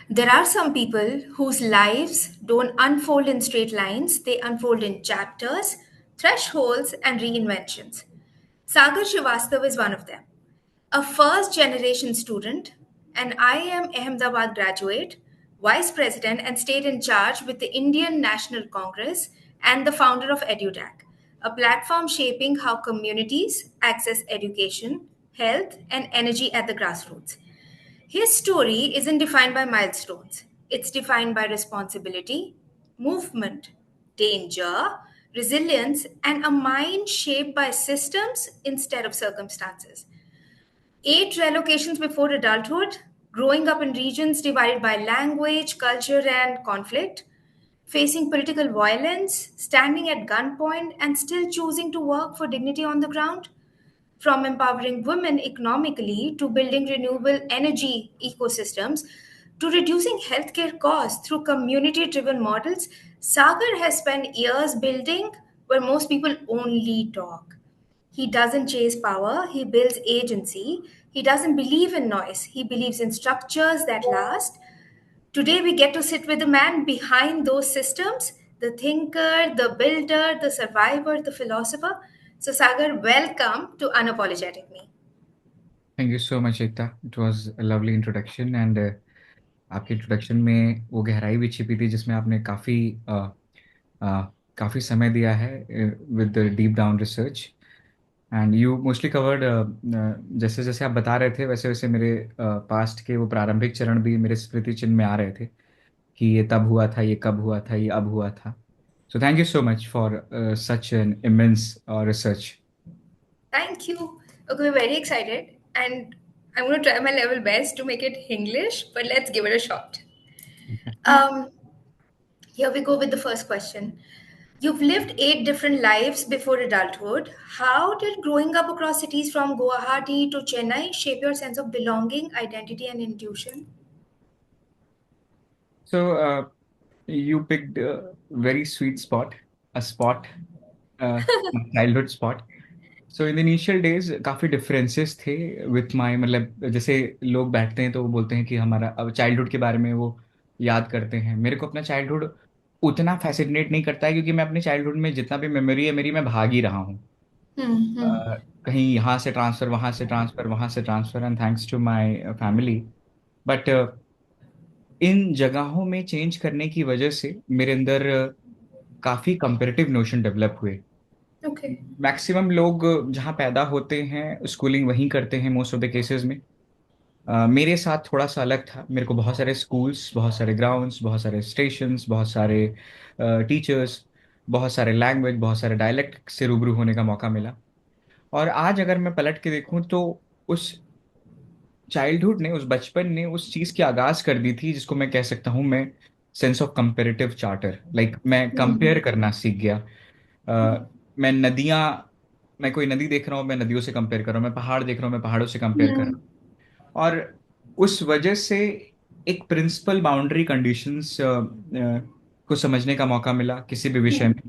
There are some people whose lives don't unfold in straight lines, they unfold in chapters, thresholds, and reinventions. Sagar Srivastav is one of them. A first generation student, an IIM Ahmedabad graduate, vice president, and stayed in charge with the Indian National Congress, and the founder of EduTech, a platform shaping how communities access education, health, and energy at the grassroots. His story isn't defined by milestones, it's defined by responsibility, movement, danger, resilience, and a mind shaped by systems instead of circumstances. 8 relocations before adulthood, growing up in regions divided by language, culture, and conflict, facing political violence, standing at gunpoint, and still choosing to work for dignity on the ground. From empowering women economically to building renewable energy ecosystems to reducing healthcare costs through community driven models, Sagar has spent years building where most people only talk. He doesn't chase power, he builds agency. He doesn't believe in noise, he believes in structures that last. Today, we get to sit with the man behind those systems, the thinker, the builder, the survivor, the philosopher. So, Sagar, welcome to Unapologetic Me. Thank you so much Ekta it was a lovely introduction and आपके introduction में वो गहराई भी छिपी थी जिसमें आपने काफ़ी समय दिया है with deep down research and you mostly covered जैसे जैसे आप बता रहे थे वैसे वैसे मेरे पास्ट के वो प्रारंभिक चरण भी मेरे स्मृति चिन्ह में आ रहे थे कि ये तब हुआ था, ये कब हुआ था, ये अब हुआ था. So thank you so much for such an immense research. Thank you. Okay, we're very excited, and I'm going to try my level best to make it English, but let's give it a shot. Um, Here we go with the first question. You've lived 8 different lives before adulthood. How did growing up across cities from Guwahati to Chennai shape your sense of belonging, identity, and intuition? So you picked a very sweet spot, a spot, my childhood spot. So in the initial days काफ़ी differences थे with my, मतलब जैसे लोग बैठते हैं तो वो बोलते हैं कि हमारा अब चाइल्डहुड के बारे में वो याद करते हैं. मेरे को अपना चाइल्डहुड उतना फैसिनेट नहीं करता है क्योंकि मैं अपने चाइल्डहुड में जितना भी मेमोरी है मेरी, मैं भाग ही रहा हूँ. Hmm. कहीं यहाँ से ट्रांसफ़र, वहाँ से ट्रांसफ़र, वहाँ से transfer, and thanks to my family. But इन जगहों में चेंज करने की वजह से मेरे अंदर काफ़ी कंपेरेटिव नोशन डेवलप हुए. Okay. मैक्सिमम लोग जहाँ पैदा होते हैं स्कूलिंग वहीं करते हैं मोस्ट ऑफ द केसेस में. मेरे साथ थोड़ा सा अलग था. मेरे को बहुत सारे स्कूल्स, बहुत सारे ग्राउंड्स, बहुत सारे स्टेशंस, बहुत सारे टीचर्स, बहुत सारे लैंग्वेज, बहुत सारे डायलेक्ट से रूबरू होने का मौका मिला. और आज अगर मैं पलट के देखूं तो उस चाइल्डहुड ने, उस बचपन ने उस चीज़ की आगाज़ कर दी थी जिसको मैं कह सकता हूँ मैं sense of comparative charter. Like मैं कंपेयर Hmm. करना सीख गया. मैं नदियाँ, मैं कोई नदी देख रहा हूँ, मैं नदियों से कंपेयर कर रहा हूँ, मैं पहाड़ देख रहा हूँ, मैं पहाड़ों से कंपेयर कर रहा Hmm. हूँ. और उस वजह से एक प्रिंसिपल बाउंड्री कंडीशंस को समझने का मौका मिला किसी भी विषय में.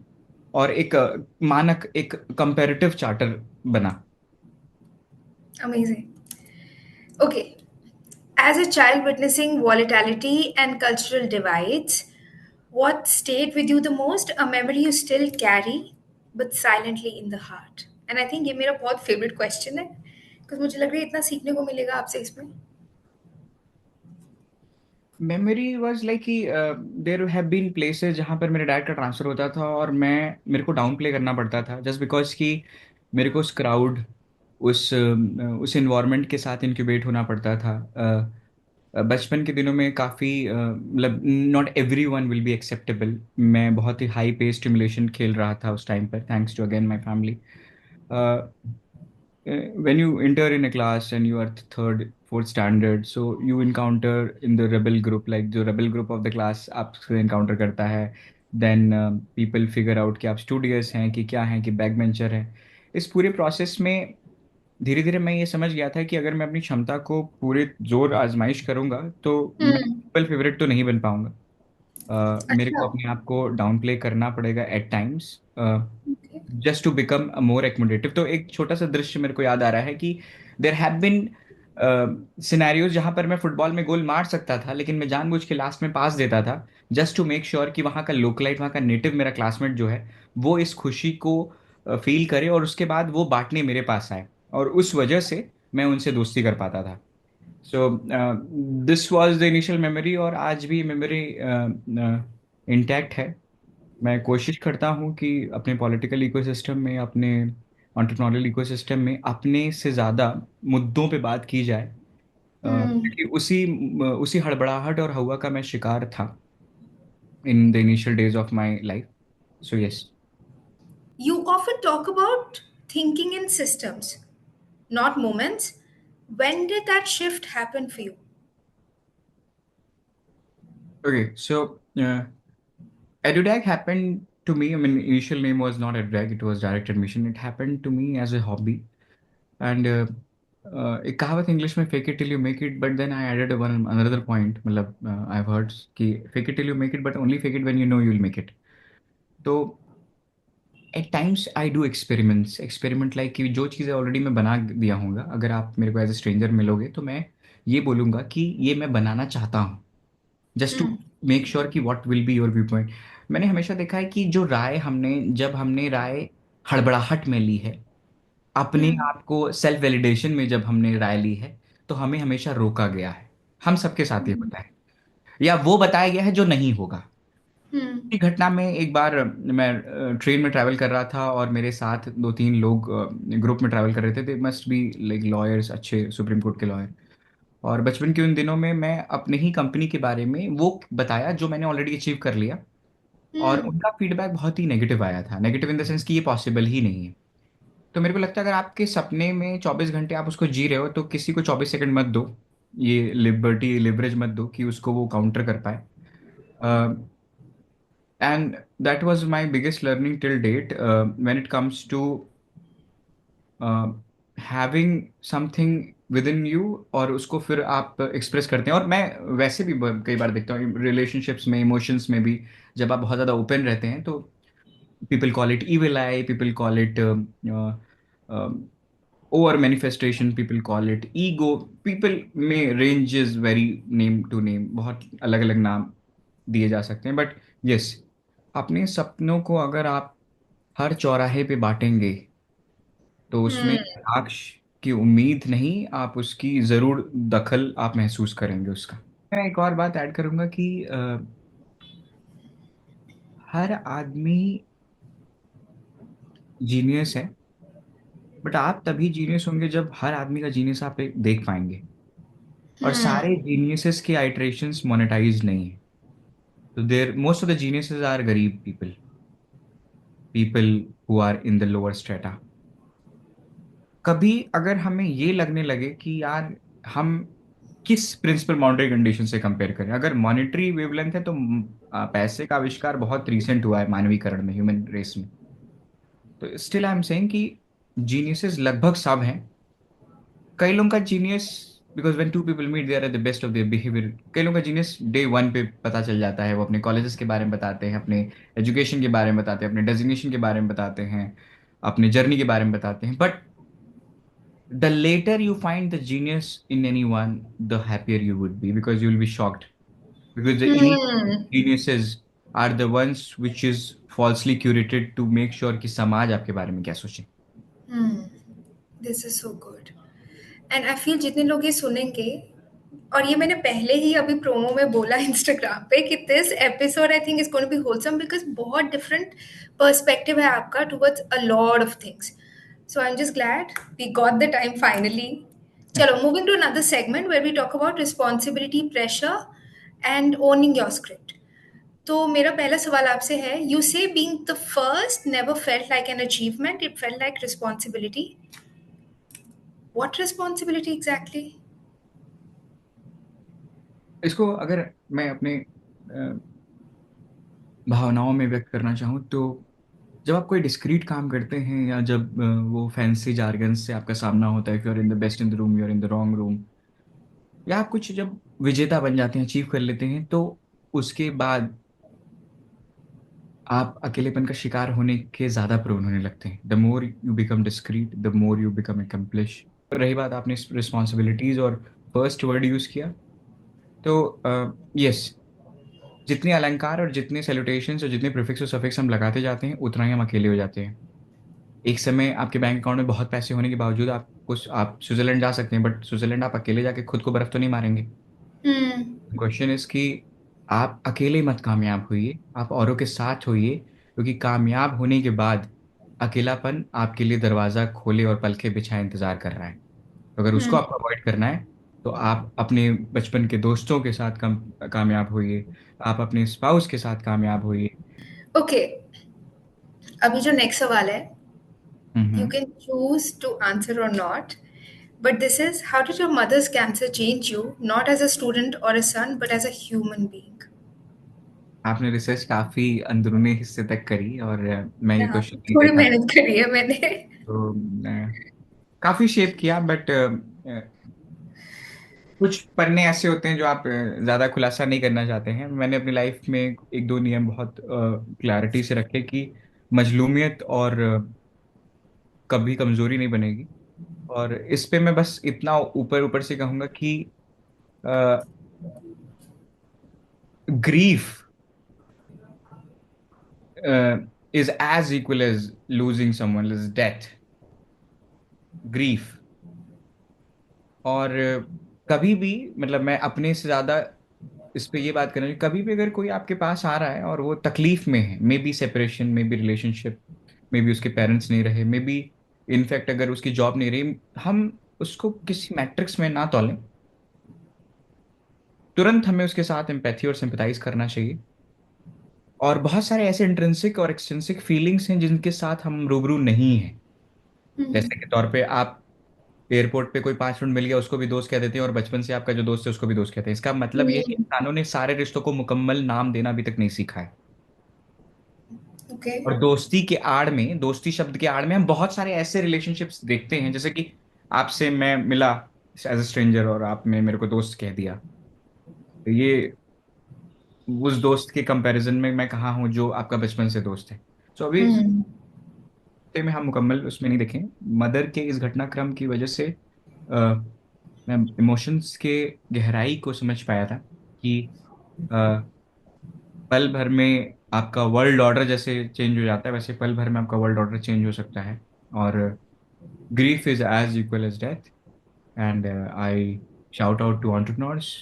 और एक मानक, एक कंपैरेटिव चार्टर बना. Amazing. Okay. As a child witnessing volatility and cultural divides, what stayed with you the most? A memory you still carry, but silently in the heart. And I think ये मेरा बहुत favorite question है, because मुझे लग रहा है इतना सीखने को मिलेगा आपसे इसमें. मेमोरी वाज लाइक कि देयर हैव बीन प्लेसेस जहाँ पर मेरे डैड का ट्रांसफ़र होता था और मेरे को डाउन प्ले करना पड़ता था जस्ट बिकॉज कि मेरे को उस क्राउड, उस इन्वायरमेंट के साथ इंक्यूबेट होना पड़ता था. बचपन के दिनों में काफ़ी मतलब not every one will be acceptable. मैं बहुत ही हाई पे स्टिमुलेशन खेल रहा था उस टाइम पर, thanks to again my family. when you enter in a class and you are third fourth standard, so you encounter in the rebel group, like the rebel group of the class आपसे encounter करता है. then people figure out कि आप studious हैं कि क्या हैं, कि backbencher हैं. इस पूरे प्रोसेस में धीरे धीरे मैं ये समझ गया था कि अगर मैं अपनी क्षमता को पूरे जोर आजमाइश करूंगा तो मैं हम्म. पीपल फेवरेट तो नहीं बन पाऊंगा. मेरे अच्छा. को अपने आप को डाउन प्ले करना पड़ेगा at times Okay. Just to become more accommodative. तो एक छोटा सा दृश्य मेरे को याद आ रहा है कि देर हैव बिन सिनेरियोज जहां पर मैं फुटबॉल में गोल मार सकता था, लेकिन मैं जानबूझ के लास्ट में पास देता था, जस्ट टू मेक श्योर कि वहाँ का लोकलाइट, वहाँ का नेटिव मेरा क्लासमेट जो है, वो इस खुशी को फील करे और उसके बाद वो बांटने मेरे पास आए, और उस वजह से मैं उनसे दोस्ती कर पाता था। So this was the initial memory, और आज भी मेमोरी इंटैक्ट है। मैं कोशिश करता हूँ कि अपने पॉलिटिकल इकोसिस्टम में, अपने एंटरप्रेन्योरियल इकोसिस्टम में अपने से ज़्यादा मुद्दों पे बात की जाए, Hmm. क्योंकि उसी हड़बड़ाहट और हवा का मैं शिकार था in the initial days of my life. So yes. You often talk about thinking in systems, not moments. When did that shift happen for you? Okay, so EduDag happened to me. I mean, initial name was not EduDag; it was direct admission. It happened to me as a hobby, and एक कहावत English में fake it till you make it, but then I added one another point, मतलब I have heard कि fake it till you make it but only fake it when you know you will make it. तो at times I do experiment like कि जो चीज़ें already मैं बना दिया हूँगा, अगर आप मेरे को एज ए स्ट्रेंजर मिलोगे तो मैं ये बोलूँगा कि ये मैं बनाना चाहता हूँ, just to Hmm. Make sure कि what will be your viewpoint. मैंने हमेशा देखा है कि जो राय हमने जब हमने राय हड़बड़ाहट में ली है, अपने Hmm. आप को सेल्फ वैलिडेशन में जब हमने राय ली है, तो हमें हमेशा रोका गया है। हम सबके साथ ये Hmm. होता है, या वो बताया गया है जो नहीं होगा। Hmm. की घटना में एक बार मैं ट्रेन में ट्रैवल कर रहा था, और मेरे साथ दो तीन लोग ग्रुप में ट्रैवल कर रहे थे। They must be like lawyers, अच्छे सुप्रीम कोर्ट के लॉयर। और बचपन के उन दिनों में मैं अपने ही कंपनी के बारे में वो बताया जो मैंने ऑलरेडी अचीव कर लिया, और Hmm. उनका फीडबैक बहुत ही नेगेटिव आया था, नेगेटिव इन द सेंस कि ये पॉसिबल ही नहीं है। तो मेरे को लगता है अगर आपके सपने में 24 घंटे आप उसको जी रहे हो, तो किसी को 24 सेकंड मत दो, ये लिबर्टी लिवरेज मत दो कि उसको वो काउंटर कर पाए। And that was my biggest learning till date when it comes to having something within you, और उसको फिर आप एक्सप्रेस करते हैं। और मैं वैसे भी कई बार देखता हूँ रिलेशनशिप्स में, इमोशंस में भी, जब आप बहुत ज़्यादा ओपन रहते हैं तो people call it evil eye, people call it over manifestation, people call it ego, people में ranges vary, name to name, बहुत अलग अलग नाम दिए जा सकते हैं, बट यस, अपने सपनों को अगर आप हर चौराहे पे बांटेंगे, तो उसमें Hmm. कटाक्ष की उम्मीद नहीं, आप उसकी जरूर दखल आप महसूस करेंगे उसका। मैं एक और बात ऐड करूंगा कि हर आदमी जीनियस है, बट आप तभी जीनियस होंगे जब हर आदमी का जीनियस आप एक देख पाएंगे, और Hmm. सारे जीनियसेस के आइटरेशंस मोनेटाइज नहीं है। तो there most of the geniuses are गरीब people, people who are in the lower strata. कभी अगर हमें ये लगने लगे कि यार हम किस प्रिंसिपल बाउंड्री कंडीशन से कंपेयर करें, अगर मॉनेटरी वेवलेंथ है तो पैसे का आविष्कार बहुत रिसेंट हुआ है मानवीकरण में, ह्यूमन रेस में। तो स्टिल आई एम सेइंग कि जीनियसेस लगभग सब हैं। कई लोगों का genius, because when two people meet they are at the best of their behaviour, कई लोगों का जीनियस डे वन पे पता चल जाता है। वो अपने कॉलेजेस के बारे में बताते हैं, अपने एजुकेशन के बारे में बताते हैं, अपने डेजिग्नेशन के बारे में बताते हैं, अपने जर्नी के बारे में बताते हैं। But the later you find the genius in any one, the happier you would be, because you will be shocked, because the initial Hmm. Geniuses are the ones which is falsely curated to make sure कि समाज आपके बारे में क्या सोचे। Hmm. This is so good. And I feel जितने लोग ये सुनेंगे, और ये मैंने पहले ही अभी प्रोमो में बोला इंस्टाग्राम पे कि this episode I think is going to be wholesome because बहुत डिफरेंट पर्सपेक्टिव है आपका towards a lot of things. So I am just glad we got the time finally. चलो, moving to another segment where we talk about responsibility, pressure and owning your script. तो मेरा पहला सवाल आपसे है, you say being the first never felt like an achievement, it felt like responsibility. What responsibility exactly? इसको अगर मैं अपने भावनाओं में व्यक्त करना चाहूँ, तो जब आप कोई डिस्क्रीट काम करते हैं, या जब वो फैंसी जार्गन से आपका सामना होता है, if you're in the best in the room, you're in the wrong room, या आप कुछ जब विजेता बन जाते हैं, अचीव कर लेते हैं, तो उसके बाद आप अकेलेपन का शिकार होने के ज़्यादा प्रोन होने लगते हैं। The more you become discrete, the more you become accomplish, रही बात, आपने रिस्पॉन्सिबिलिटीज और फर्स्ट वर्ड यूज किया, तो यस, जितने अलंकार और जितने सैल्यूटेशंस और जितने प्रीफिक्स और सफिक्स हम लगाते जाते हैं, उतना ही हम अकेले हो जाते हैं। एक समय आपके बैंक अकाउंट में बहुत पैसे होने के बावजूद आप स्विट्जरलैंड जा सकते हैं, बट स्विट्जरलैंड आप अकेले जाके खुद को बर्फ तो नहीं मारेंगे। Hmm. क्वेश्चन इज कि आप अकेले मत कामयाब होइए, आप औरों के साथ होइए, क्योंकि कामयाब होने के बाद अकेलापन आपके लिए दरवाज़ा खोले और पलके बिछाए इंतज़ार कर रहा है। तो अगर उसको Hmm. आपको अवॉइड करना है, तो आप अपने बचपन के दोस्तों के साथ कामयाब होइए, आप अपने स्पाउस के साथ कामयाब होइए। ओके, अभी जो नेक्स्ट सवाल है, you hmm. can choose to answer or not. But this is, how did your mother's cancer change you, not as a student or a son, but as a human being? आपने research काफ़ी अंदरूनी हिस्से तक करी, और मैं ये हाँ, क्वेश्चन नहीं थोड़ी देखा था, मेहनत करी है मैंने। तो काफ़ी शेप किया, बट कुछ पन्ने ऐसे होते हैं जो आप ज़्यादा खुलासा नहीं करना चाहते हैं। मैंने अपनी लाइफ में एक दो नियम बहुत क्लैरिटी से रखे कि मजलूमियत और कभी कमज़ोरी नहीं बनेगी। और इस पे मैं बस इतना ऊपर ऊपर से कहूँगा कि grief is as equal as losing someone, is death, grief. और कभी भी, मतलब मैं अपने से ज़्यादा इस पे ये बात करना चाहिए, कभी भी अगर कोई आपके पास आ रहा है और वो तकलीफ में है, may be separation, may be relationship, may be उसके पेरेंट्स नहीं रहे, मे बी इनफैक्ट अगर उसकी जॉब नहीं रही, हम उसको किसी मैट्रिक्स में ना तौलें। तुरंत हमें उसके साथ एम्पैथी और सिंपैथाइज करना चाहिए। और बहुत सारे ऐसे इंट्रिंसिक और एक्सट्रिंसिक फीलिंग्स हैं जिनके साथ हम रूबरू नहीं हैं। जैसे के तौर पे आप एयरपोर्ट पे कोई 5 मिनट मिल गया, उसको भी दोस्त कह देते हैं, और बचपन से आपका जो दोस्त है उसको भी दोस्त कहते हैं। इसका मतलब ये है कि इंसानों ने सारे रिश्तों को मुकम्मल नाम देना अभी तक नहीं सीखा है। ओके। और दोस्ती के आड़ में, दोस्ती शब्द के आड़ में हम बहुत सारे ऐसे रिलेशनशिप्स देखते हैं, जैसे कि आपसे मैं मिला एज अ स्ट्रेंजर और आपने मेरे को दोस्त कह दिया। तो ये उस दोस्त के कंपैरिजन में मैं कहाँ हूँ जो आपका बचपन से दोस्त है। तो अभी हम्म। में हम मुकम्मल उसमें नहीं देखें। मदर के इस घटनाक्रम की वजह से मैं इमोशंस के गहराई को समझ पाया था कि अ, पल भर में आपका वर्ल्ड ऑर्डर जैसे चेंज हो जाता है, वैसे पल भर में आपका वर्ल्ड ऑर्डर चेंज हो सकता है। और grief is as equal as death. And I shout out to entrepreneurs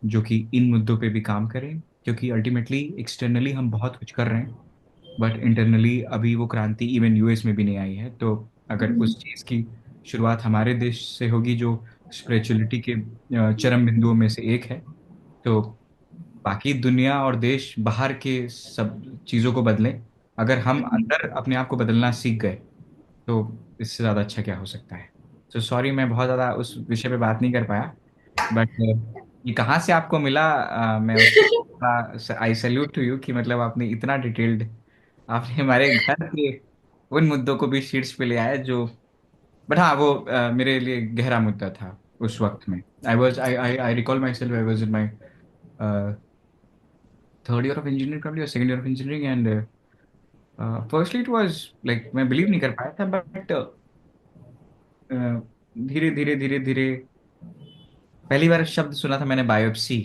जो कि इन मुद्दों पे भी काम करें, क्योंकि अल्टीमेटली एक्सटर्नली हम बहुत कुछ कर रहे हैं, बट इंटरनली अभी वो क्रांति इवन यूएस में भी नहीं आई है। तो अगर उस चीज़ की शुरुआत हमारे देश से होगी, जो स्पिरिचुअलिटी के चरम बिंदुओं में से एक है, तो बाकी दुनिया और देश बाहर के सब चीज़ों को बदलें। अगर हम अंदर अपने आप को बदलना सीख गए, तो इससे ज़्यादा अच्छा क्या हो सकता है। तो सॉरी, मैं बहुत ज़्यादा उस विषय पे बात नहीं कर पाया, बट ये कहाँ से आपको मिला, मैं उसके आई सैल्यूट टू यू कि मतलब आपने इतना डिटेल्ड, आपने हमारे घर के उन मुद्दों को भी शीट्स पे ले आया जो, बट हाँ, वो मेरे लिए गहरा मुद्दा था उस वक्त में। I recall my self, I was in my third year of engineering probably, or second year of engineering, and firstly it was like मैं बिलीव नहीं कर पाया था, बट धीरे धीरे धीरे धीरे पहली बार शब्द सुना था मैंने, बायोप्सी।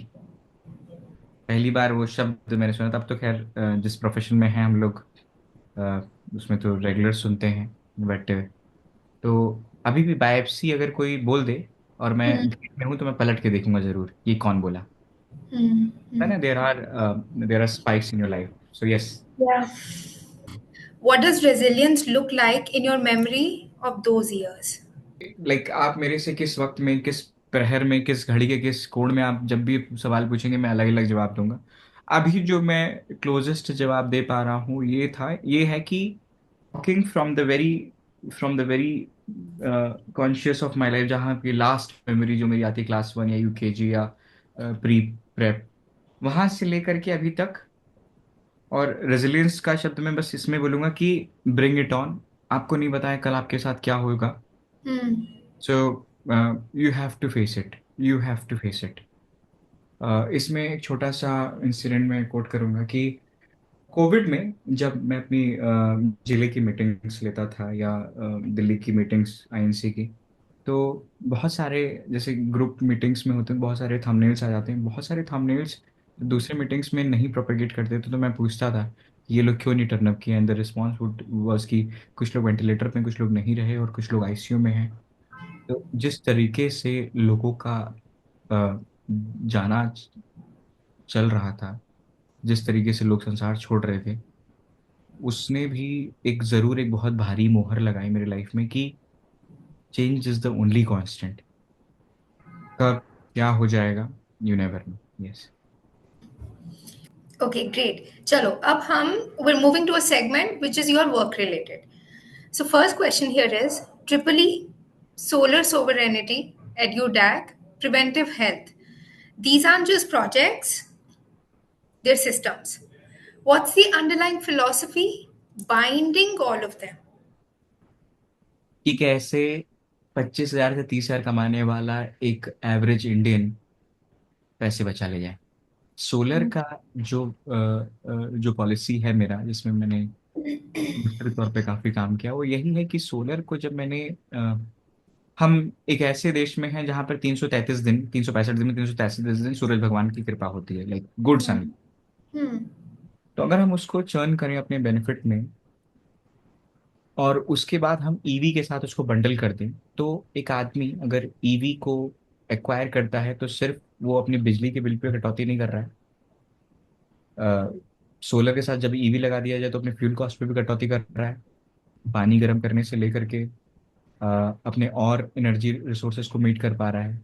पहली बार वो शब्द मैंने सुना था। अब तो खैर जिस प्रोफेशन में हैं हम लोग, उसमें तो रेगुलर सुनते हैं, बट तो अभी भी बायोप्सी अगर कोई बोल दे और मैं भीड़ में हूँ, तो मैं पलट के देखूंगा जरूर ये कौन बोला है ना। There are spikes in your life, so yes. Yeah. What does resilience look like in your memory of those years? Like आप मेरे से किस वक्त में, किस प्रहर में, किस घड़ी के किस कोण में आप जब भी सवाल पूछेंगे, मैं अलग अलग जवाब दूंगा। अभी जो मैं क्लोजेस्ट जवाब दे पा रहा हूँ ये है कि talking from the very conscious of my life, जहाँ की लास्ट मेमोरी जो मेरी आती है क्लास 1 या यूकेजी या प्री प्रेप, वहां से लेकर के अभी तक। और रेजिलियंस का शब्द मैं बस इसमें बोलूंगा कि ब्रिंग इट ऑन। आपको नहीं बताया कल आपके साथ क्या होगा, Hmm. So you have to face it, you have to face it. इसमें एक छोटा सा इंसिडेंट मैं कोट करूंगा कि कोविड में जब मैं अपनी जिले की मीटिंग्स लेता था, या दिल्ली की मीटिंग्स आईएनसी की, तो बहुत सारे, जैसे ग्रुप मीटिंग्स में होते हैं, बहुत सारे थंबनेल्स आ जाते हैं, बहुत सारे थंबनेल्स दूसरे मीटिंग्स में नहीं प्रोपेगेट करते थे, तो मैं पूछता था ये लोग क्यों नहीं टर्न अप किए, एंड द रिस्पॉन्स वाज कि कुछ लोग वेंटिलेटर पे, कुछ लोग नहीं रहे, और कुछ लोग आईसीयू में हैं। तो जिस तरीके से लोगों का जाना चल रहा था, जिस तरीके से लोग संसार छोड़ रहे थे, उसने भी एक बहुत भारी मोहर लगाई मेरी लाइफ में कि change is the only constant. कब क्या हो जाएगा, you never know. Yes. Okay, great. चलो अब हम we're moving to a segment which is your work related. So first question here is triple E, solar sovereignty, EduDAC, preventive health. These aren't just projects, they're systems. What's the underlying philosophy binding all of them? कि कैसे 25,000 से 30,000 कमाने वाला एक average Indian पैसे बचा ले जाए। सोलर का जो पॉलिसी है मेरा, जिसमें मैंने विस्तृत तौर पे काफी काम किया, वो यही है कि सोलर को जब मैंने हम एक ऐसे देश में हैं जहां पर 333 दिन, 365 दिन में 333 दिन सूरज भगवान की कृपा होती है, लाइक गुड सन। Hmm. तो अगर हम उसको चर्न करें अपने बेनिफिट में, और उसके बाद हम ईवी के साथ उसको बंडल कर दें, तो एक आदमी अगर ईवी को एक्वायर करता है तो सिर्फ वो अपनी बिजली के बिल पे कटौती नहीं कर रहा है, सोलर के साथ जब ईवी लगा दिया जाए तो अपने फ्यूल कॉस्ट पे भी कटौती कर रहा है, पानी गर्म करने से लेकर के अपने और एनर्जी रिसोर्सेज को मीट कर पा रहा है।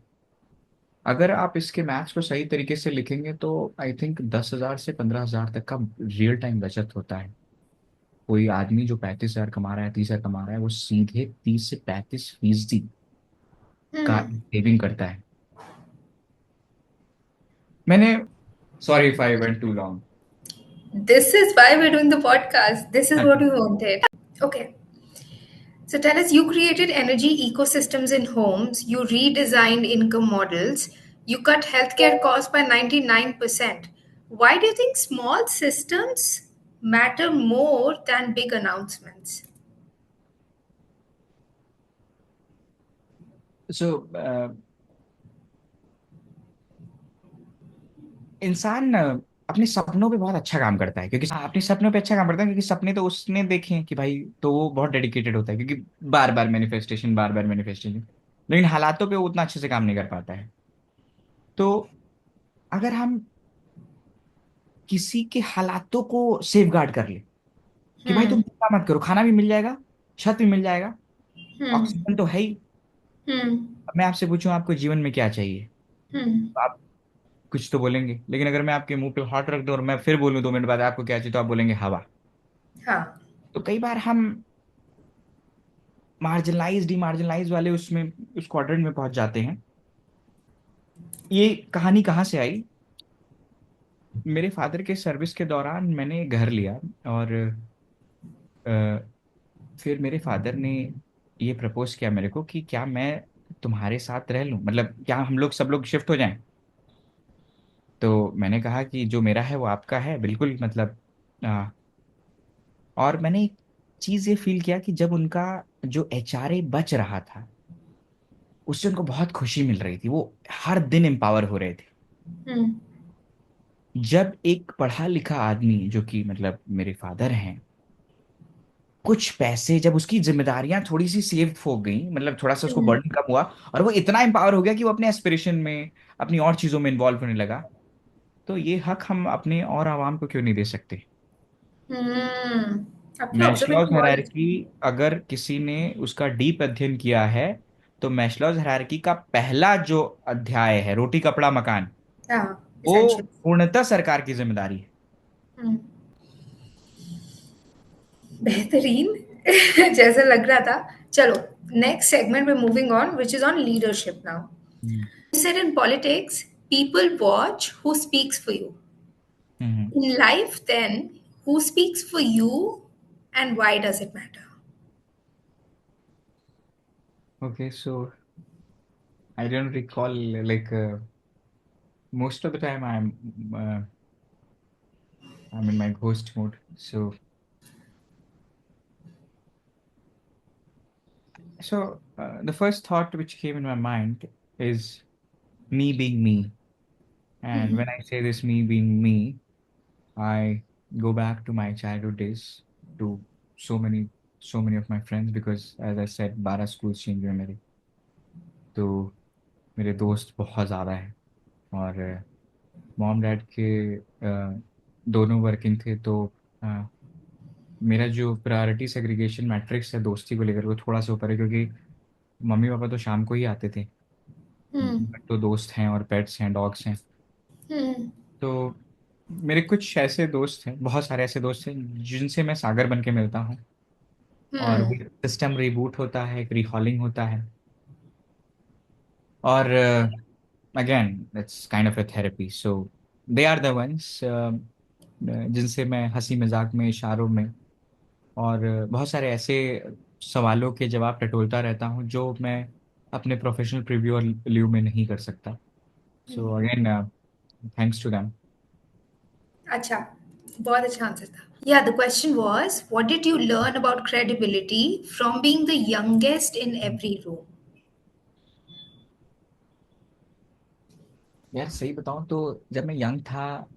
अगर आप इसके मैथ्स को सही तरीके से लिखेंगे तो आई थिंक 10,000 से 15,000 तक का रियल टाइम बचत होता है। कोई आदमी जो 35,000 कमा रहा है, 30,000 कमा रहा है, वो सीधे 30 से 35% का Hmm. सेविंग करता है। मैंने, sorry if I went too long. This is why we're doing the podcast. This is what we wanted. Okay. So tell us, you created energy ecosystems in homes, you redesigned income models, you cut healthcare costs by 99%. Why do you think small systems matter more than big announcements? सो इंसान अपने सपनों पे बहुत अच्छा काम करता है, क्योंकि अपने सपनों पे अच्छा काम करता है, क्योंकि सपने तो उसने देखे हैं कि भाई, तो वो बहुत डेडिकेटेड होता है, क्योंकि बार बार मैनिफेस्टेशन, बार बार मैनिफेस्टेशन, लेकिन हालातों पे वो उतना अच्छे से काम नहीं कर पाता है। तो अगर हम किसी के हालातों को सेफ गार्ड कर ले कि भाई तुम Hmm. चिंता मत करो, खाना भी मिल जाएगा, छत भी मिल जाएगा, Hmm. ऑक्सीजन तो है ही। Hmm. अब मैं आपसे पूछूं आपको जीवन में क्या चाहिए, Hmm. तो आप कुछ तो बोलेंगे, लेकिन अगर मैं आपके मुंह पे हाथ रख दूं और मैं फिर बोलूं 2 मिनट बाद आपको क्या चाहिए, तो आप बोलेंगे हवा। हाँ. तो कई बार हम मार्जिनलाइज डिमार्जिनलाइज वाले उसमें, उस क्वाड्रेंट में पहुंच जाते हैं। ये कहानी कहाँ से आई? मेरे फादर के सर्विस के दौरान मैंने घर लिया, और अ, फिर मेरे फादर ने ये प्रपोज किया मेरे को कि क्या मैं तुम्हारे साथ रह लूं, मतलब क्या हम लोग सब लोग शिफ्ट हो जाएं। तो मैंने कहा कि जो मेरा है वो आपका है, बिल्कुल, मतलब और मैंने एक चीज ये फील किया कि जब उनका जो एचआरए बच रहा था, उससे उनको बहुत खुशी मिल रही थी, वो हर दिन एम्पावर हो रहे थे। Hmm. जब एक पढ़ा लिखा आदमी, जो कि मतलब मेरे फादर हैं, कुछ पैसे, जब उसकी जिम्मेदारियां थोड़ी सी सेव हो गई, मतलब थोड़ा सा उसको Hmm. बर्डन कम हुआ, और वो इतना एम्पावर हो गया कि वो अपने एस्पिरेशन में, अपनी और चीजों में इन्वॉल्व होने लगा, तो ये हक हम अपने और आवाम को क्यों नहीं दे सकते? Hmm. आपकी मैस्लोज ऑब्जर्वेशन बहुत हायरार्की, अच्छी अगर किसी ने उसका डीप अध्ययन किया है, तो मैस्लोज हायरार्की का पहला जो अध्याय है, रोटी कपड़ा मकान, है। हाँ, वो essential. पूर्णतः सरकार की जिम्मेदारी है। Hmm. बेहतरीन जैसा लग रहा था. चलो, नेक्स्ट सेगमेंट में moving on which is on leadership now. Hmm. You said in politics, people watch who speaks for you. Hmm. In life, then, who speaks for you and why does it matter? Okay, so I don't recall, like most of the time I'm in my ghost mode. So So, the first thought which came in my mind is me being me. And when I say this me being me, I go back to my childhood days, to so many, so many of my friends, because as I said, 12 schools change हुए मेरे. तो मेरे दोस्त बहुत ज़्यादा हैं. और mom dad के दोनों वर्किंग थे, तो अ, मेरा जो प्रायोरिटी सेग्रीगेशन मैट्रिक्स है दोस्ती को लेकर, वो थोड़ा सा ऊपर है, क्योंकि मम्मी पापा तो शाम को ही आते थे. हम्म। बट तो दोस्त हैं और पेट्स हैं, डॉग्स हैं. हम्म। तो मेरे कुछ ऐसे दोस्त हैं, बहुत सारे ऐसे दोस्त हैं जिनसे मैं सागर बन के मिलता हूँ. और हम्म। सिस्टम रिबूट होता है, एक रिकॉलिंग होता है. और again it's kind of a therapy. So they are the ones जिनसे मैं हंसी मजाक में, इशारों में, और बहुत सारे ऐसे सवालों के जवाब टटोलता रहता हूँ जो मैं अपने प्रोफेशनल प्रीव्यू और लिव में नहीं कर सकता. So again thanks to them. अच्छा, बहुत अच्छा आंसर था. Yeah, the question was, what did you learn about credibility from being the youngest in every room? यार सही बताऊं तो जब मैं यंग था,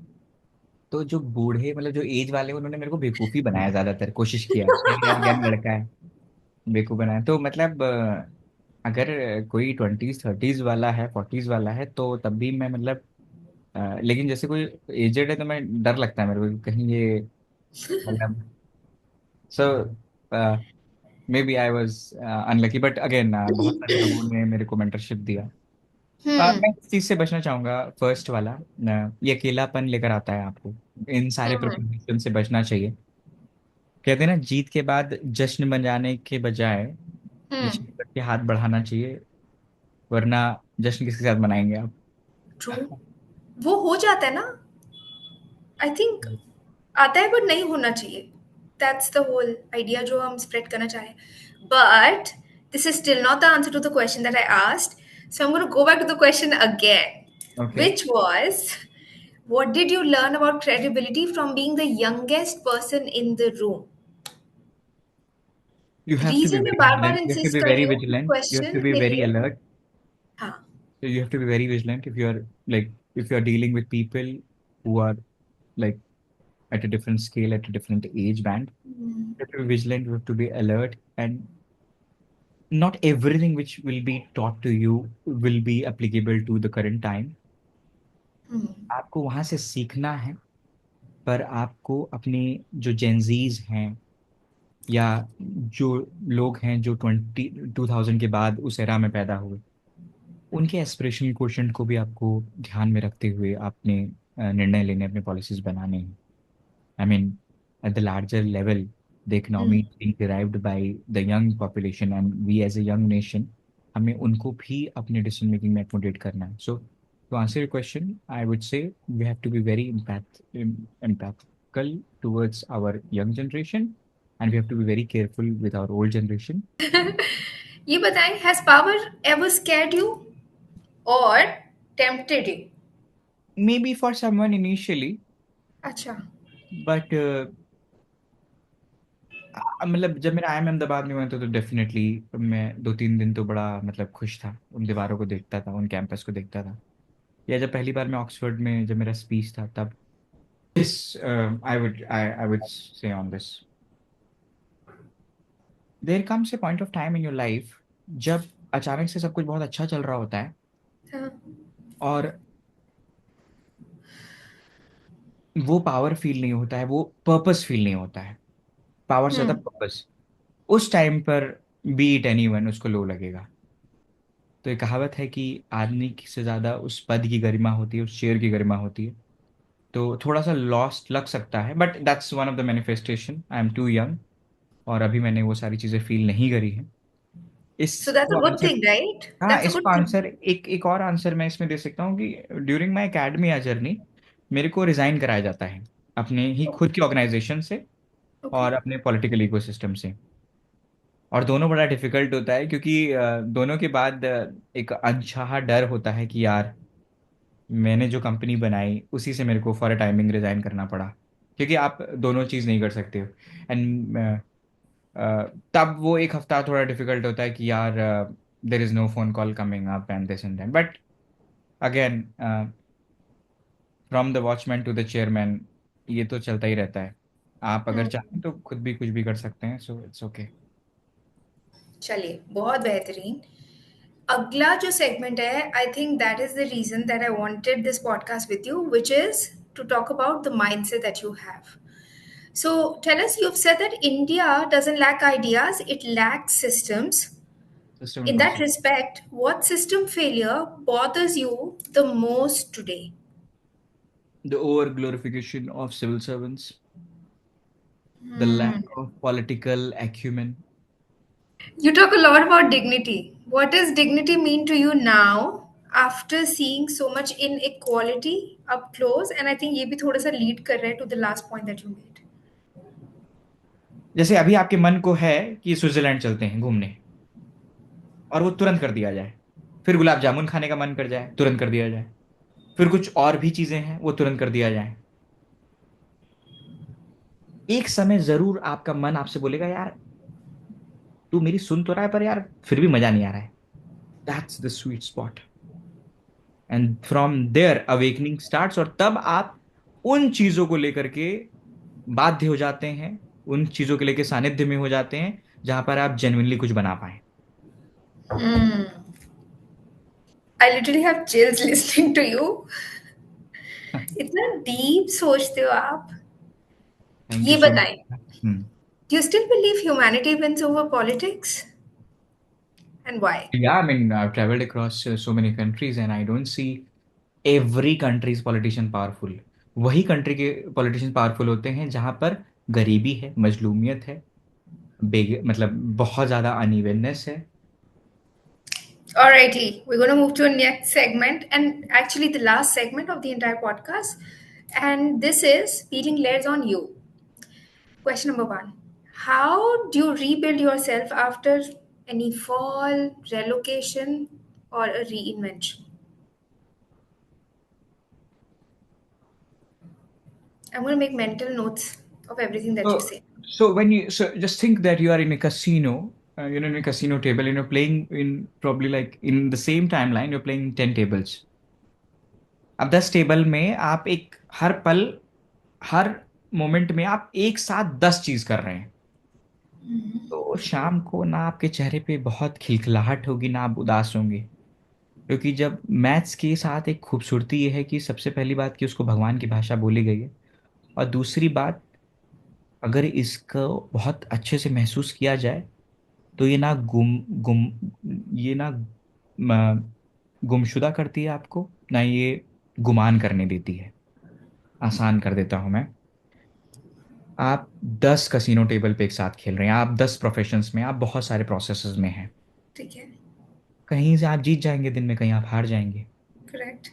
तो जो बूढ़े मतलब जो एज वाले, उन्होंने मेरे को बेवकूफ़ी बनाया, ज्यादातर कोशिश किया अरे यार यंग लड़का है, बेवकूफ़ बनाया. तो मतलब अगर कोई 20s 30s वाला है, 40s वाला है, तो तब भी मैं मतलब लेकिन जैसे कोई एजेड है तो मैं डर लगता है मेरे को कि कहीं ये मतलब. So maybe I was unlucky, but again बहुत सारे लोगों ने मेरे को मेंटरशिप दिया. हम्म. मैं इस चीज से बचना चाहूंगा, फर्स्ट वाला, ये अकेलापन लेकर आता है आपको. इन सारे हम्म. प्रोपोजिशन से बचना चाहिए. कहते हैं ना, जीत के बाद जश्न मनाने के बजाय हम्म. पीछे मुड़ के हाथ बढ़ाना चाहिए, वरना जश्न किसके साथ मनाएंगे आप. ट्रू. वो हो जाता है ना. आई थिंक आता है, बट नहीं होना चाहिए. दैट्स द होल आइडिया जो हम स्प्रेड करना चाहें. But this is still not the answer to the question that I asked. So I am going to go back to the question again, okay. which was, what did you learn about credibility from being the youngest person in the room? You have to be reason मैं very बार बार vigilant, you have to insist be कर very रही हूँ vigilant, you have question to be के very लिए. Alert. हाँ. You have to be very vigilant if you're like, if you're dealing with people who are like at a different scale, at a different age band. You have to be vigilant, you have to be alert, and not everything which will be taught to you will be applicable to the current time. आपको वहां से सीखना है, पर आपको अपने जो Gen Zs हैं, या जो लोग हैं जो 2000 के बाद उस एरा में पैदा हुए, उनके एस्पिरेशनल क्वोशंट को भी आपको ध्यान में रखते हुए आपने निर्णय लेने, अपने पॉलिसीज बनाने हैं. I mean, at the larger level, the economy is being derived by the young population, and we as a young nation, हमें उनको भी अपने decision making में accommodate करना है. So, to answer your question, I would say we have to be very empathical towards our young generation, and we have to be very careful with our old generation. ये बताएं, has power ever scared you और tempted you? Maybe for someone initially, अच्छा. but मतलब जब मेरा IIM Ahmedabad में हुआ था, तो डेफिनेटली मैं 2-3 दिन तो बड़ा मतलब खुश था, उन दीवारों को देखता था, उन कैंपस को देखता था. या जब पहली बार मैं ऑक्सफोर्ड में जब मेरा स्पीच था, तब this I would say on this, there comes a point of time in your life जब अचानक से सब कुछ बहुत अच्छा चल रहा होता है, हाँ. और वो पावर फील नहीं होता है, वो पर्पस फील नहीं होता है. पावर से ज्यादा हम्म. पर्पस. उस टाइम पर बी इट एनी वन, उसको लो लगेगा. तो ये कहावत है कि आदमी से ज़्यादा उस पद की गरिमा होती है, उस शेर की गरिमा होती है. तो थोड़ा सा लॉस्ट लग सकता है, but that's one of the manifestation. I am too young, और अभी मैंने वो सारी चीज़ें फील नहीं करी हैं. So that's इसको a good answer, thing, right? हाँ, That's a इसको good thing. आंसर, एक एक और आंसर मैं इसमें दे सकता हूँ कि ड्यूरिंग माई एकेडमिया जर्नी मेरे को रिजाइन कराया जाता है अपने ही खुद की ऑर्गेनाइजेशन से Okay. और अपने पॉलिटिकल इकोसिस्टम से. और दोनों बड़ा डिफिकल्ट होता है, क्योंकि दोनों के बाद एक अनचाहा डर होता है कि यार मैंने जो कंपनी बनाई उसी से मेरे को फॉर अ टाइमिंग रिजाइन करना पड़ा, क्योंकि आप दोनों चीज़ नहीं कर सकते हो. एंड तब वो एक हफ्ता थोड़ा डिफिकल्ट होता है कि यार there is no phone call coming up and this and that, but again from the watchman to the chairman, ये तो चलता ही रहता है। आप अगर चाहें तो खुद भी कुछ भी कर सकते हैं, सो इट्स ओके। चलिए, बहुत बेहतरीन। अगला जो सेगमेंट है, I think that is the reason that I wanted this podcast with you, which is to talk about the mindset that you have. So tell us, you've said that India doesn't lack ideas, it lacks systems. System and In that process. respect, what system failure bothers you the most today? The over glorification of civil servants, the lack of political acumen. You talk a lot about dignity. What does dignity mean to you now after seeing so much inequality up close? And I think ये भी थोड़ा सा lead कर रहा है to the last point that you made. जैसे अभी आपके मन को है कि स्विट्जरलैंड चलते हैं घूमने, और वो तुरंत कर दिया जाए। फिर गुलाब जामुन खाने का मन कर जाए, तुरंत कर दिया जाए। फिर कुछ और भी चीजें हैं, वो तुरंत कर दिया जाए। एक समय जरूर आपका मन आपसे बोलेगा, यार तू मेरी सुन तो रहा है, पर यार फिर भी मजा नहीं आ रहा है। That's the sweet spot, and from there awakening starts. और तब आप उन चीजों को लेकर के बाध्य हो जाते हैं, उन चीजों के लेके सानिध्य में हो जाते हैं जहां पर आप जेन्युइनली कुछ बना पाए। I literally have chills listening to you. इतना deep सोचते हो आप. थैंक यू ये सो बताएं, much. do you still believe humanity wins over politics? And why? Yeah, I mean, I've traveled across so many countries and I don't see every country's politician powerful. वही country के politician powerful होते हैं जहां पर गरीबी है, मजलूमियत है, मतलब बहुत ज्यादा अनइवननेस है। Alrighty, we're going to move to a next segment, and actually the last segment of the entire podcast. And this is peeling layers on you. Question number one: how do you rebuild yourself after any fall, relocation, or a reinvention? I'm going to make mental notes of everything that you So, say. so just think that you are in a casino, in a casino table, and you're playing in probably like in the same timeline, you're playing 10 tables. अब 10 table में आप एक हर पल, हर moment में आप एक साथ 10 चीज कर रहे हैं। तो शाम को ना आपके चेहरे पे बहुत खिलखिलाहट होगी, ना आप उदास होंगे। क्योंकि जब मैथ्स के साथ एक खूबसूरती ये है कि सबसे पहली बात कि उसको भगवान की भाषा बोली गई है, और दूसरी बात, अगर इसको बहुत अच्छे से महसूस किया जाए तो ये ना गुम गुम ये ना गुमशुदा करती है आपको, ना ये गुमान करने देती है। आसान कर देता हूं मैं। आप 10 कसिनो टेबल पे एक साथ खेल रहे हैं, आप 10 प्रोफेशंस में, आप बहुत सारे प्रोसेसेस में हैं। ठीक है. कहीं से आप जीत जाएंगे दिन में, कहीं आप हार जाएंगे। Correct.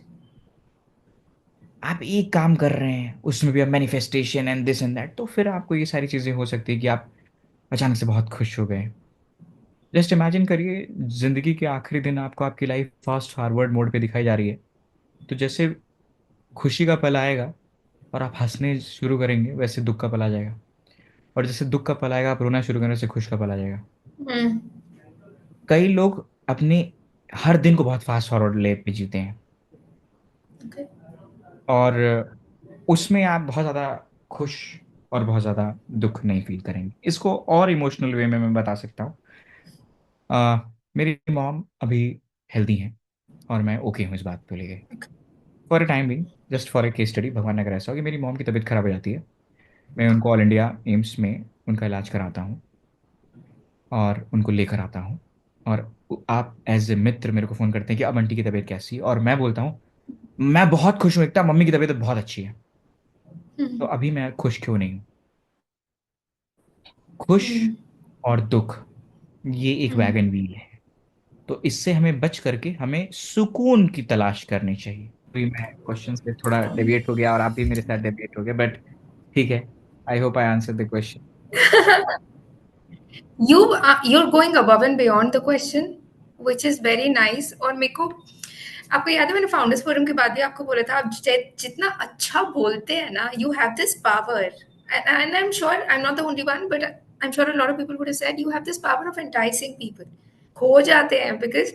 आप एक काम कर रहे हैं, उसमें भी आप manifestation and this and that, तो फिर आपको ये सारी चीजें हो सकती है कि आप अचानक से बहुत खुश हो गए। जस्ट इमेजिन करिए, जिंदगी के आखिरी दिन आपको आपकी लाइफ फास्ट फॉरवर्ड मोड पे दिखाई जा रही है। तो जैसे खुशी का पल आएगा और आप हंसने शुरू करेंगे, वैसे दुख का पल आ जाएगा। और जैसे दुख का पल आएगा, आप रोना शुरू करेंगे, वैसे खुश का पल आ जाएगा। Hmm. कई लोग अपने हर दिन को बहुत फास्ट फॉरवर्ड ले पे जीते हैं, Okay. और उसमें आप बहुत ज़्यादा खुश और बहुत ज़्यादा दुख नहीं फील करेंगे। इसको और इमोशनल वे में मैं बता सकता हूँ। मेरी मॉम अभी हेल्दी हैं, और मैं ओके हूँ इस बात को लेके। फॉर अ टाइम भी, just for a case study, भगवान ने अगर ऐसा हो कि मेरी मॉम की तबीयत खराब हो जाती है, मैं उनको ऑल इंडिया एम्स में उनका इलाज कराता हूँ और उनको लेकर आता हूँ। और आप एज ए मित्र मेरे को फ़ोन करते हैं कि अब आंटी की तबीयत कैसी है, और मैं बोलता हूँ मैं बहुत खुश हूँ, एकता मम्मी की तबीयत बहुत अच्छी है। तो Hmm. अभी मैं खुश क्यों नहीं हूँ? खुश Hmm. और दुख, ये एक Hmm. वैगन व्हील है। तो इससे हमें बच करके हमें सुकून की तलाश करनी चाहिए। अभी मैं क्वेश्चन से थोड़ा डेविएट हो गया और आप भी मेरे साथ डेविएट हो गए, बट ठीक है। I hope I answer the question. You're going above and beyond the question, which is very nice. और मेरे को आपको याद है मैंने फाउंडर्स फोरम के बाद भी आपको बोला था, आप जितना अच्छा बोलते हैं ना, you have this power. And I am sure I am not the only one, but I'm sure a lot of people would have said you have this power of enticing people. खो जाते हैं because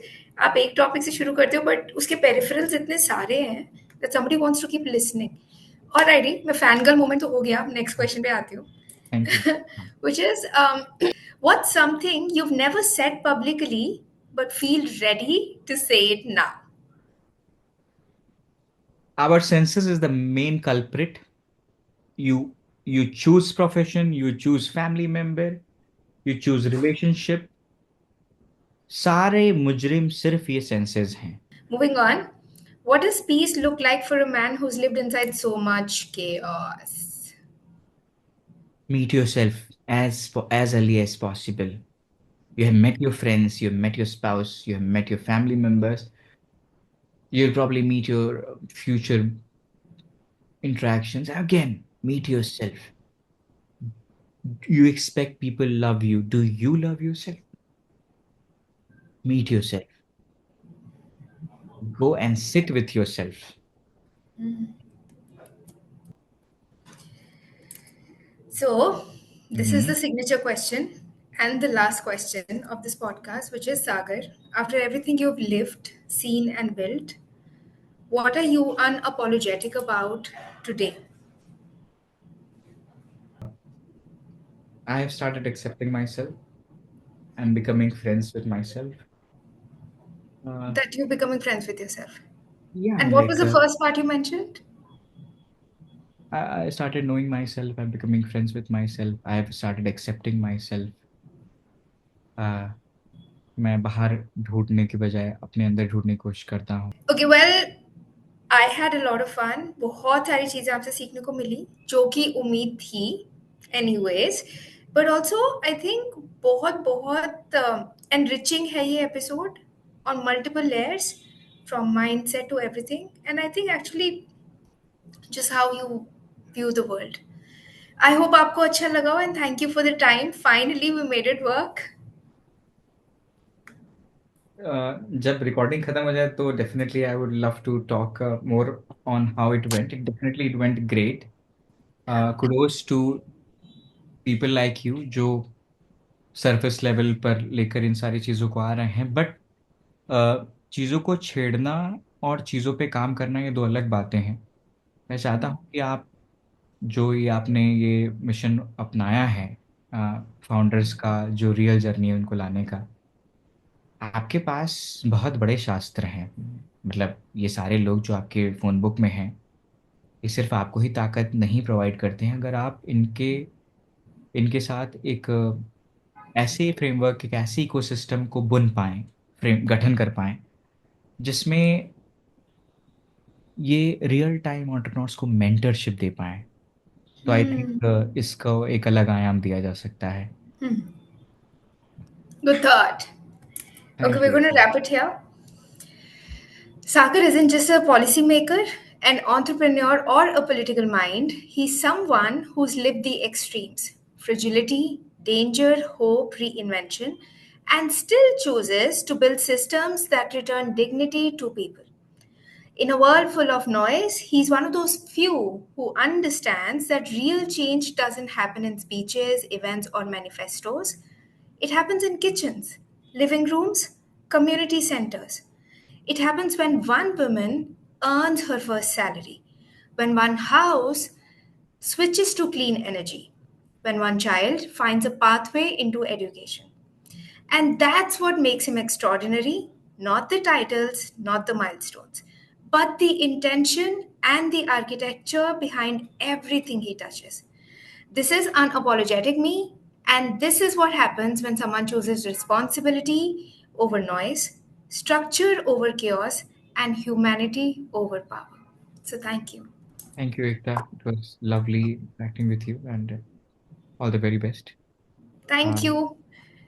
आप एक topic से शुरू करते हो but उसके पेरिफेरल्स इतने सारे हैं that somebody wants to keep listening. Alrighty, मैं फैन गर्ल मोमेंट तो हो गया. नेक्स्ट क्वेश्चन पे आती हूँ. Thank you. Which is what's something you've never said publicly but feel ready to say it now? Our senses is the main culprit. You choose profession, you choose family member, you choose relationship. सारे मुजरिम सिर्फ ये senses हैं. Moving on, what does peace look like for a man who's lived inside so much chaos? Meet yourself as early as possible. You have met your friends, you have met your spouse, you have met your family members. You'll probably meet your future interactions. Again, meet yourself. You expect people love you. Do you love yourself? Meet yourself. Go and sit with yourself. So, this is the signature question and the last question of this podcast, which is Sagar. After everything you've lived, seen, and built, what are you unapologetic about today? I have started accepting myself and becoming friends with myself. That you're becoming friends with yourself. Yeah, And what was the first part you mentioned? I started knowing myself. I'm becoming friends with myself. I have started accepting myself. मैं बाहर ढूंढने के बजाय अपने अंदर ढूंढने की कोशिश करता हूँ. Okay, well, I had a lot of fun. बहुत सारी चीज़ें आपसे सीखने को मिली जो कि उम्मीद थी anyways. But also, I think बहुत बहुत enriching है ये episode on multiple layers from mindset to everything. And I think actually just how you view the world. I hope आपको अच्छा लगा हो and thank you for the time. Finally, we made it work. जब recording खत्म हो जाए तो definitely I would love to talk more on how it went. It went great. Kudos to people like you जो surface level पर लेकर इन सारी चीज़ों को आ रहे हैं. बट चीज़ों को छेड़ना और चीज़ों पे काम करना ये दो अलग बातें हैं. मैं चाहता हूँ कि आप जो ये आपने ये मिशन अपनाया है फाउंडर्स का जो रियल जर्नी है उनको लाने का, आपके पास बहुत बड़े शास्त्र हैं. मतलब ये सारे लोग जो आपके फ़ोन बुक में हैं, ये सिर्फ आपको ही ताकत नहीं प्रोवाइड करते हैं. अगर आप इनके साथ एक ऐसे फ्रेमवर्क, एक ऐसे इकोसिस्टम को बुन पाएँ, गठन कर पाएँ, जिसमें ये रियल टाइम एंटरप्रेन्योर्स को मेंटरशिप दे पाएँ, तो आई थिंक इसको एक अलग आयाम दिया जा सकता है. Good thought. Okay, we're going to wrap it here. Sagar isn't just a policymaker, an entrepreneur, or a political mind. He's someone who's lived the extremes: fragility, danger, hope, reinvention, and still chooses to build systems that return dignity to people. In a world full of noise, he's one of those few who understands that real change doesn't happen in speeches, events, or manifestos. It happens in kitchens, living rooms, community centers. It happens when one woman earns her first salary, when one house switches to clean energy, when one child finds a pathway into education. And that's what makes him extraordinary, not the titles, not the milestones, but the intention and the architecture behind everything he touches. This is unapologetic me, and this is what happens when someone chooses responsibility over noise, structure over chaos, and humanity over power. So, thank you. Thank you, Ekta. It was lovely interacting with you, and all the very best. Thank you.